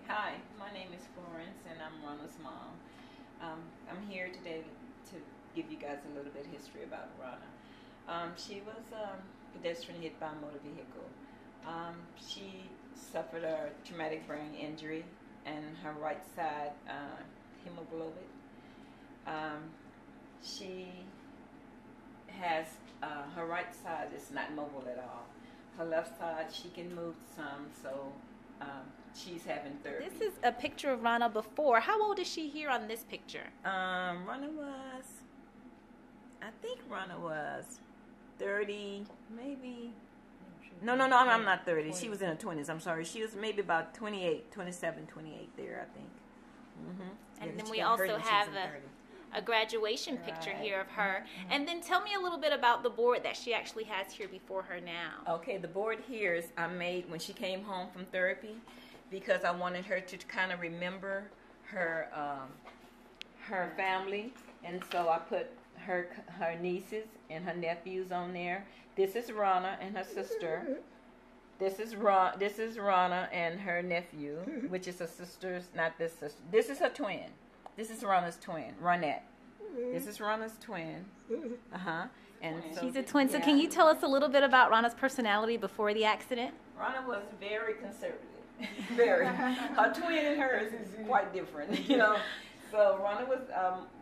Hi, my name is Florence, and I'm Rana's mom. I'm here today to give you guys a little bit of history about Rana. She was pedestrian hit by a motor vehicle. She suffered a traumatic brain injury and her right side hemoglobin. She has her right side is not mobile at all. Her left side she can move some, so she's having therapy. This is a picture of Rana before. How old is she here on this picture? Rana was, I think Rana was 30, maybe. No, I'm not 30. She was in her 20s. I'm sorry. She was maybe about 28, 27, 28 there, I think. And then we also have a graduation picture here of her. And then tell me a little bit about the board that she actually has here before her now. Okay, the board here is I made when she came home from therapy because I wanted her to kind of remember her her family, and so I put her nieces and her nephews on there. This is Rana and her sister. This is Rana and her nephew, which is her sister's, not this sister. This is her twin. This is Rana's twin, Ronette. This is Rana's twin. And so she's a twin. So can you tell us a little bit about Rana's personality before the accident? Rana was very conservative. Very. Her twin and hers is quite different, you know. So Rana was,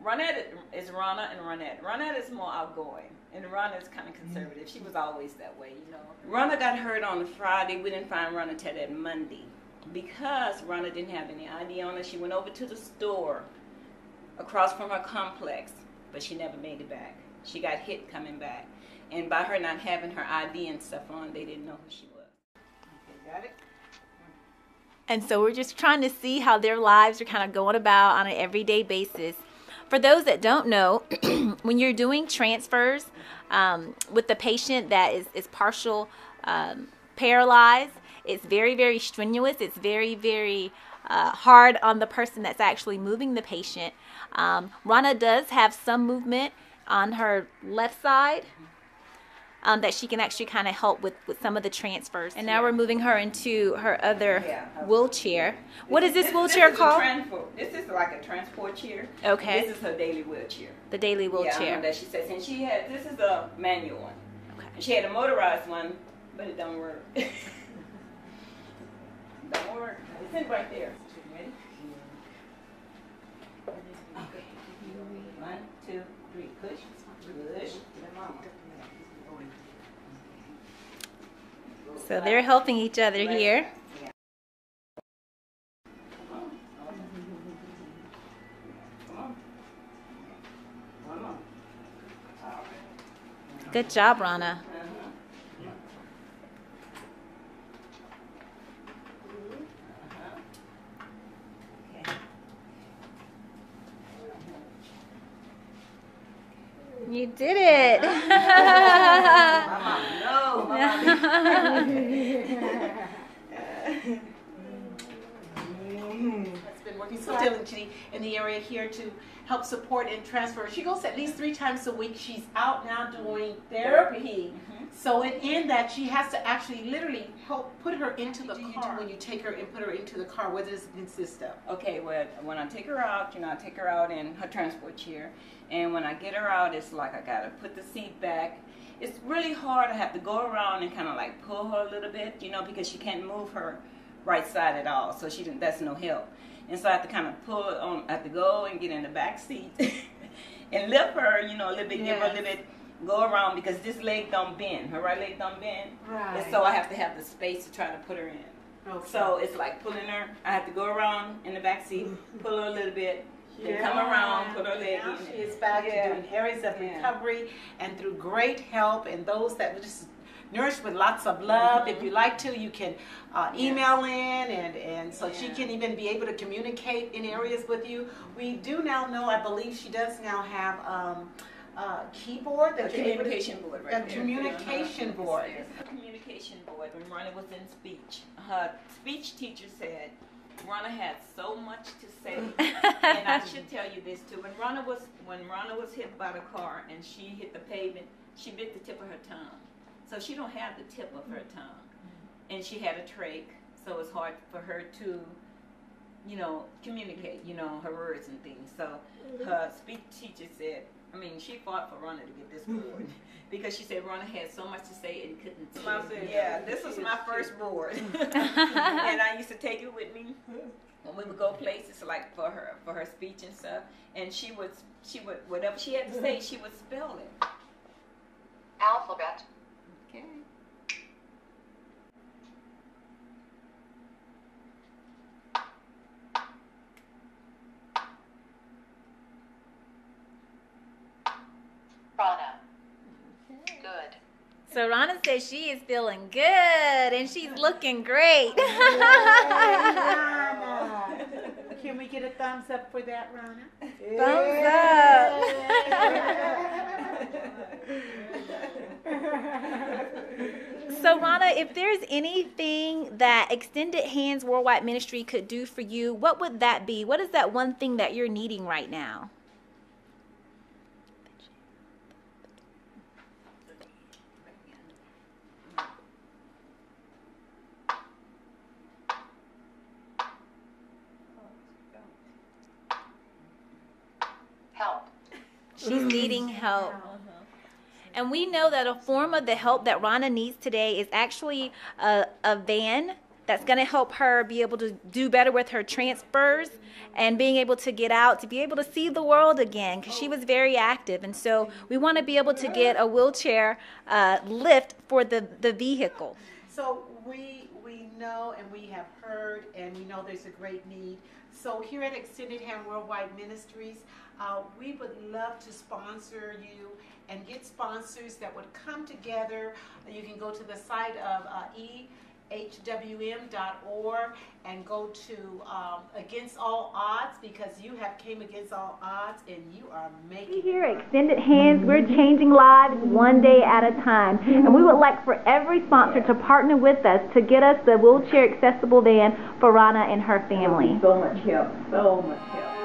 Ronette is Rana and Ronette. Ronette is more outgoing, and Rana is kind of conservative. She was always that way, you know. Rana got hurt on a Friday. We didn't find Rana till that Monday. Because Rana didn't have any ID on her, she went over to the store across from her complex, but she never made it back. She got hit coming back. And by her not having her ID and stuff on, they didn't know who she was. Okay, got it? And so we're just trying to see how their lives are kind of going about on an everyday basis. For those that don't know, when you're doing transfers with the patient that is partial paralyzed, it's very, very strenuous. It's very, very hard on the person that's actually moving the patient. Rana does have some movement on her left side that she can actually kind of help with some of the transfers. And now we're moving her into her other wheelchair. What is this wheelchair called? This is like a transport chair. Okay. This is her daily wheelchair. The daily wheelchair. Yeah, that she says. And she had, this is a manual one. Okay. And she had a motorized one, but it don't work. Don't work. It's in right there. Ready? Okay. 1, 2, 3. Push. Push. So they're helping each other here. Good job, Rana. You did it. Mama, no. Mama. Has been working so diligently in the area here to help support and transfer. She goes at least 3 times a week. She's out now doing therapy. So in that, she has to actually literally help put her into the car. When you take her and put her into the car, what does it consist of? Okay, well, when I take her out, you know, I take her out in her transport chair. And when I get her out, it's like I got to put the seat back. It's really hard. I have to go around and kind of like pull her a little bit, you know, because she can't move her right side at all. So that's no help. And so I have to kind of pull her on, I have to go and get in the back seat and lift her, you know, a little bit, give her a little bit, go around because this leg don't bend. Her right leg don't bend. Right. And so I have to have the space to try to put her in. Okay. So it's like pulling her. I have to go around in the back seat, pull her a little bit, then come around, put her leg now in. She is back to doing areas of recovery, and through great help and those that were just nourished with lots of love. If you like to, you can email in, and so she can even be able to communicate in areas with you. We do now know, I believe she does now have keyboard, that communication board, right? A communication board. A communication board. When Rana was in speech, her speech teacher said Rana had so much to say, and I should tell you this too. When Rana was hit by the car and she hit the pavement, she bit the tip of her tongue, so she don't have the tip of her tongue, and she had a trach, so it's hard for her to communicate, her words and things. So her speech teacher said, she fought for Rhonda to get this board because she said Rhonda had so much to say and couldn't say. Yeah, this was my first board. And I used to take it with me when we would go places, like for her speech and stuff. And she would whatever she had to say, she would spell it. Alphabet. Okay. Rana. Good. So Rhonda says she is feeling good and she's looking great. Rhonda. Can we get a thumbs up for that, Rhonda? Thumbs up. So Rhonda, if there's anything that Extended Hands Worldwide Ministry could do for you, what would that be? What is that one thing that you're needing right now? Help. She's needing help. And we know that a form of the help that Rhonda needs today is actually a van that's going to help her be able to do better with her transfers and being able to get out, to be able to see the world again, because she was very active. And so we want to be able to get a wheelchair lift for the vehicle. So we know and we have heard and we know there's a great need. So here at Extended Hand Worldwide Ministries, we would love to sponsor you and get sponsors that would come together. You can go to the site of ehwm.org and go to Against All Odds, because you have came against all odds and you are making Here at Extended Hands, we're changing lives one day at a time. And we would like for every sponsor to partner with us to get us the wheelchair accessible van for Rana and her family. So much help, so much help.